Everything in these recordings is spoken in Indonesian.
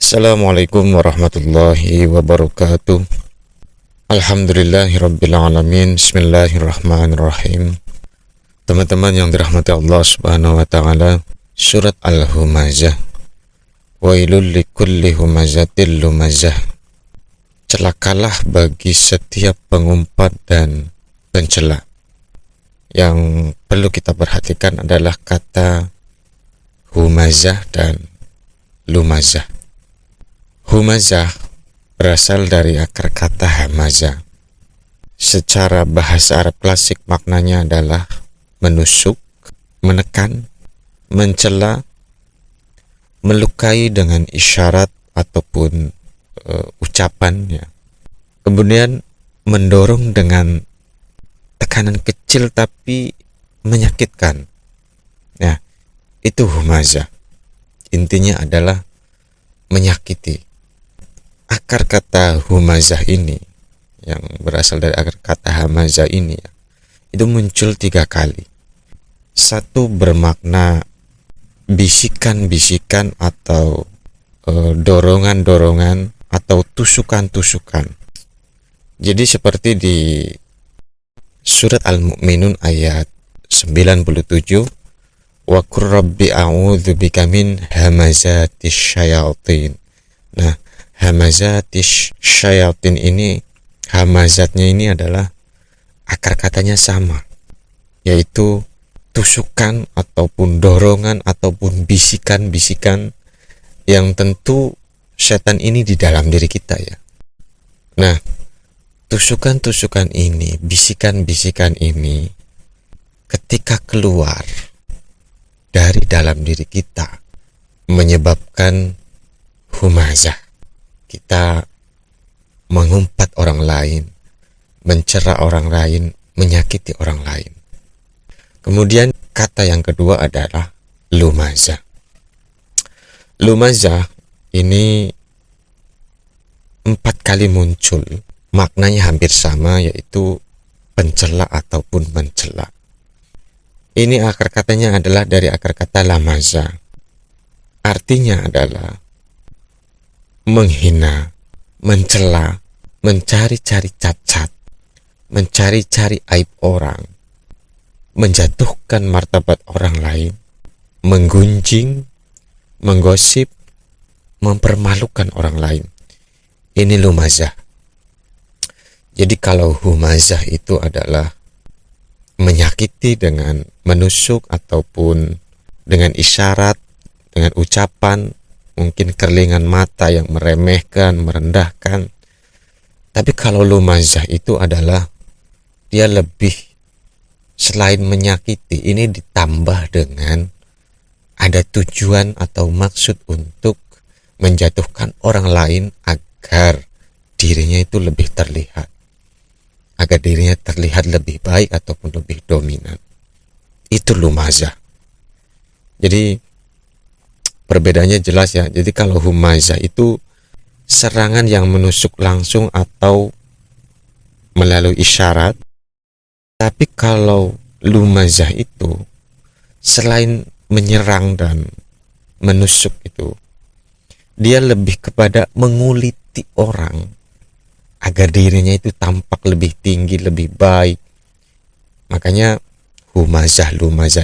Assalamualaikum warahmatullahi wabarakatuh. Alhamdulillahirrabbilalamin. Bismillahirrahmanirrahim. Teman-teman yang dirahmati Allah subhanahu wa ta'ala, surat Al-Humazah. Wailul likulli humazatil lumazah. Celakalah bagi setiap pengumpat dan pencela. Yang perlu kita perhatikan adalah kata humazah dan lumazah. Humazah berasal dari akar kata hamaza. Secara bahasa Arab klasik maknanya adalah menusuk, menekan, mencela, melukai dengan isyarat ataupun ucapan ya. Kemudian mendorong dengan tekanan kecil tapi menyakitkan. Nah, itu humazah. Intinya adalah menyakiti. Akar kata humazah ini yang berasal dari akar kata hamazah ini ya, itu muncul 3 kali. Satu bermakna bisikan-bisikan atau dorongan-dorongan atau tusukan-tusukan. Jadi seperti di surat Al-Mu'minun ayat 97, wa qur rabbi a'udzu bika min hamazatis syayatin. Nah, hamazatis syayatin ini, hamazatnya ini adalah akar katanya sama, yaitu tusukan ataupun dorongan ataupun bisikan-bisikan yang tentu setan ini di dalam diri kita ya. Nah, tusukan-tusukan ini, bisikan-bisikan ini ketika keluar dari dalam diri kita menyebabkan humazah. Kita mengumpat orang lain, mencela orang lain, menyakiti orang lain. Kemudian kata yang kedua adalah lumazah. Lumazah ini 4 kali muncul, maknanya hampir sama, yaitu pencela ataupun mencela. Ini akar katanya adalah dari akar kata lamaza. Artinya adalah menghina, mencela, mencari-cari cacat, mencari-cari aib orang, menjatuhkan martabat orang lain, menggunjing, menggosip, mempermalukan orang lain. Ini lumazah. Jadi kalau humazah itu adalah menyakiti dengan menusuk ataupun dengan isyarat, dengan ucapan, mungkin kerlingan mata yang meremehkan, merendahkan. Tapi kalau lumazah itu adalah dia lebih, selain menyakiti, ini ditambah dengan ada tujuan atau maksud untuk menjatuhkan orang lain agar dirinya itu lebih terlihat, agar dirinya terlihat lebih baik ataupun lebih dominan. Itu lumazah. Jadi perbedaannya jelas ya. Jadi kalau humazah itu serangan yang menusuk langsung atau melalui isyarat. Tapi kalau lumazah itu selain menyerang dan menusuk itu, dia lebih kepada menguliti orang agar dirinya itu tampak lebih tinggi, lebih baik. Makanya lumazah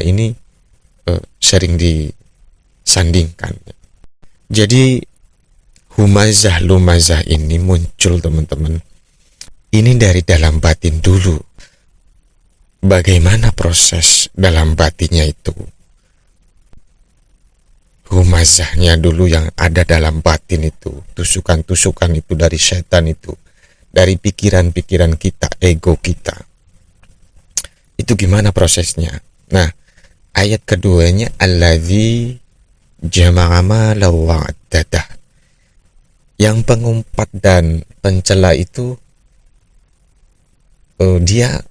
ini sering disandingkan. Jadi lumazah ini muncul, teman-teman, ini dari dalam batin dulu. Bagaimana proses dalam batinnya itu? Humazahnya dulu yang ada dalam batin itu, tusukan-tusukan itu dari setan itu, dari pikiran-pikiran kita, ego kita. Itu gimana prosesnya? Nah, ayat keduanya, alladzi jama'a malan wa addadah. Yang pengumpat dan pencela itu dia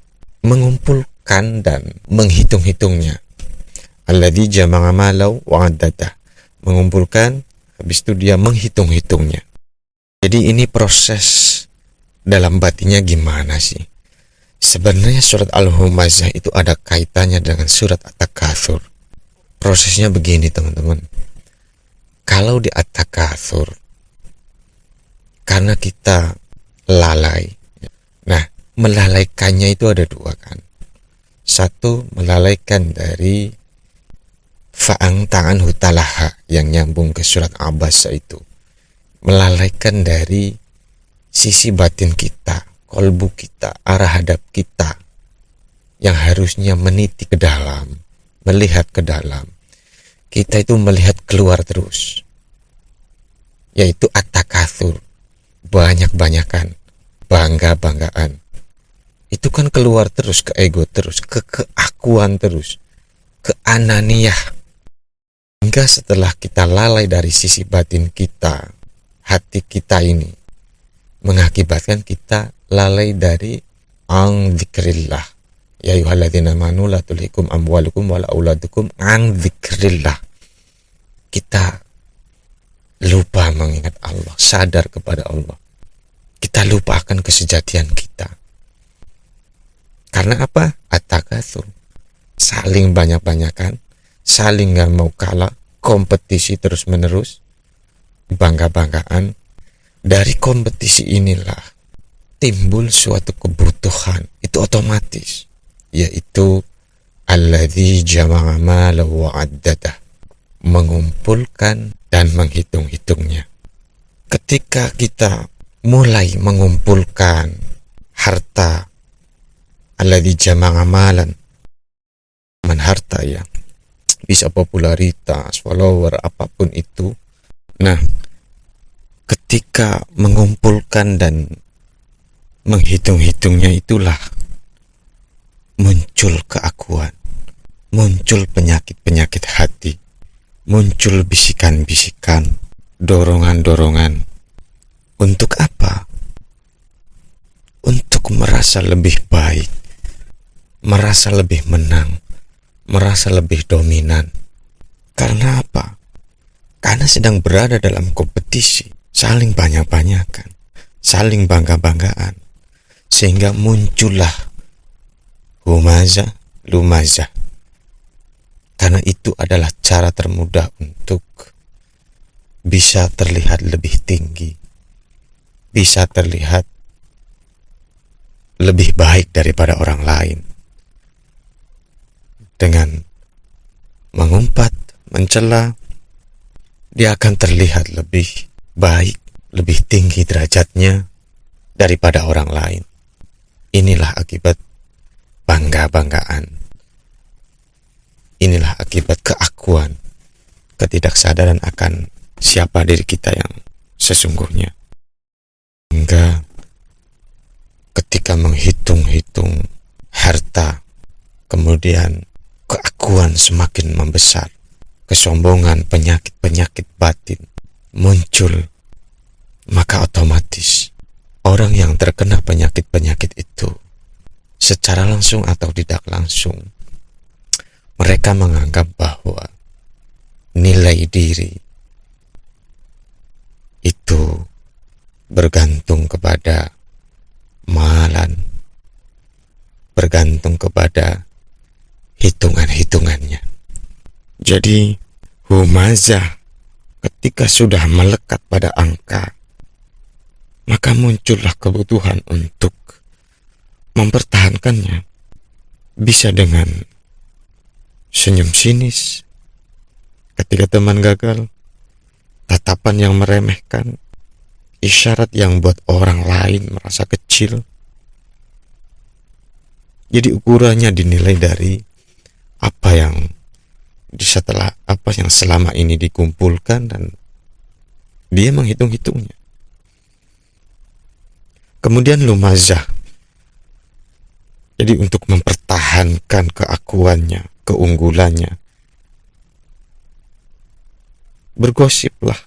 mengumpulkan dan menghitung-hitungnya. Alladzi jama'a malan wa addadah. Mengumpulkan, habis itu dia menghitung-hitungnya. Jadi ini proses dalam batinnya gimana sih? Sebenarnya surat Al-Humazah itu ada kaitannya dengan surat At-Takatsur. Prosesnya begini, teman-teman. Kalau di At-Takatsur karena kita lalai. Nah, melalaikannya itu ada dua kan. Satu, melalaikan dari fa'ang ta'an hutalaha yang nyambung ke surat Abasa itu. Melalaikan dari sisi batin kita, kolbu kita, arah hadap kita yang harusnya meniti ke dalam, melihat ke dalam. Kita itu melihat keluar terus, yaitu at-takatsur, banyak-banyakan, bangga-banggaan. Itu kan keluar terus ke ego terus, ke keakuan terus, ke ananiyah. Hingga setelah kita lalai dari sisi batin kita, hati kita ini mengakibatkan kita lalai dari ang dzikrillah. Ya ayyuhalladzina amanu la tulhikum amwalukum wala auladukum an dzikrillah. Kita lupa mengingat Allah, sadar kepada Allah. Kita lupa akan kesejatian kita. Karena apa? At-takatsur. Saling banyak-banyakan, saling gak mau kalah, kompetisi terus-menerus, bangga-banggaan. Dari kompetisi inilah timbul suatu kebutuhan, itu otomatis, yaitu alladzi jama'a malahu wa 'addadah, mengumpulkan dan menghitung-hitungnya. Ketika kita mulai mengumpulkan harta, alladzi jama'a malan, harta ya, bisa popularitas, follower, apapun itu. Nah, ketika mengumpulkan dan menghitung-hitungnya itulah muncul keakuan, muncul penyakit-penyakit hati, muncul bisikan-bisikan, dorongan-dorongan. Untuk apa? Untuk merasa lebih baik, merasa lebih menang, merasa lebih dominan. Karena apa? Karena sedang berada dalam kompetisi, saling banyak-banyakan, saling bangga-banggaan, sehingga muncullah humaza lumaza. Karena itu adalah cara termudah untuk bisa terlihat lebih tinggi, bisa terlihat lebih baik daripada orang lain. Dengan mengumpat, mencela, dia akan terlihat lebih baik, lebih tinggi derajatnya daripada orang lain. Inilah akibat bangga-banggaan. Inilah akibat keakuan, ketidaksadaran akan siapa diri kita yang sesungguhnya. Hingga ketika menghitung-hitung harta, kemudian keakuan semakin membesar, kesombongan, penyakit-penyakit batin muncul, maka otomatis orang yang terkena penyakit-penyakit itu secara langsung atau tidak langsung, mereka menganggap bahwa nilai diri itu bergantung kepada malan, bergantung kepada hitungan-hitungannya. Jadi humazah ketika sudah melekat pada angka, maka muncullah kebutuhan untuk mempertahankannya. Bisa dengan senyum sinis ketika teman gagal, tatapan yang meremehkan, isyarat yang buat orang lain merasa kecil. Jadi ukurannya dinilai dari apa yang selama ini dikumpulkan, dan dia menghitung-hitungnya. Kemudian lumazah, jadi untuk mempertahankan keakuannya, keunggulannya, bergosiplah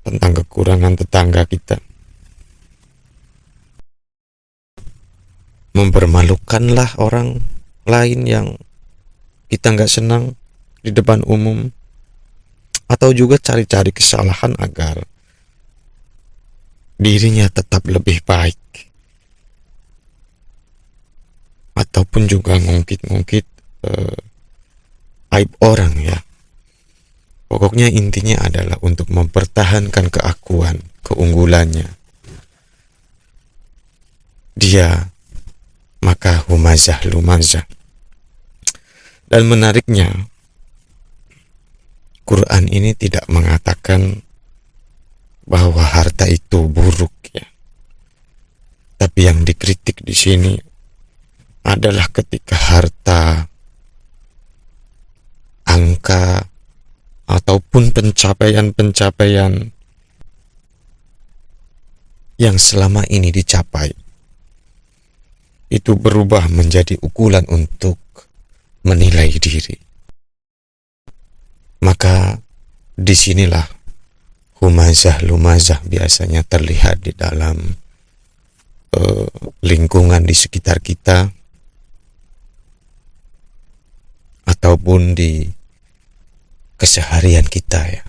tentang kekurangan tetangga kita, mempermalukanlah orang lain yang kita nggak senang di depan umum, atau juga cari-cari kesalahan agar dirinya tetap lebih baik, ataupun juga ngungkit-ngungkit aib orang ya, Pokoknya intinya adalah untuk mempertahankan keakuan, keunggulannya. Dia maka humazah lumazah. Dan menariknya, Quran ini tidak mengatakan bahwa harta itu buruk ya. Tapi yang dikritik di sini adalah ketika harta, angka, ataupun pencapaian-pencapaian yang selama ini dicapai itu berubah menjadi ukuran untuk menilai diri. Maka disinilah humazah lumazah biasanya terlihat di dalam lingkungan di sekitar kita ataupun di keseharian kita ya.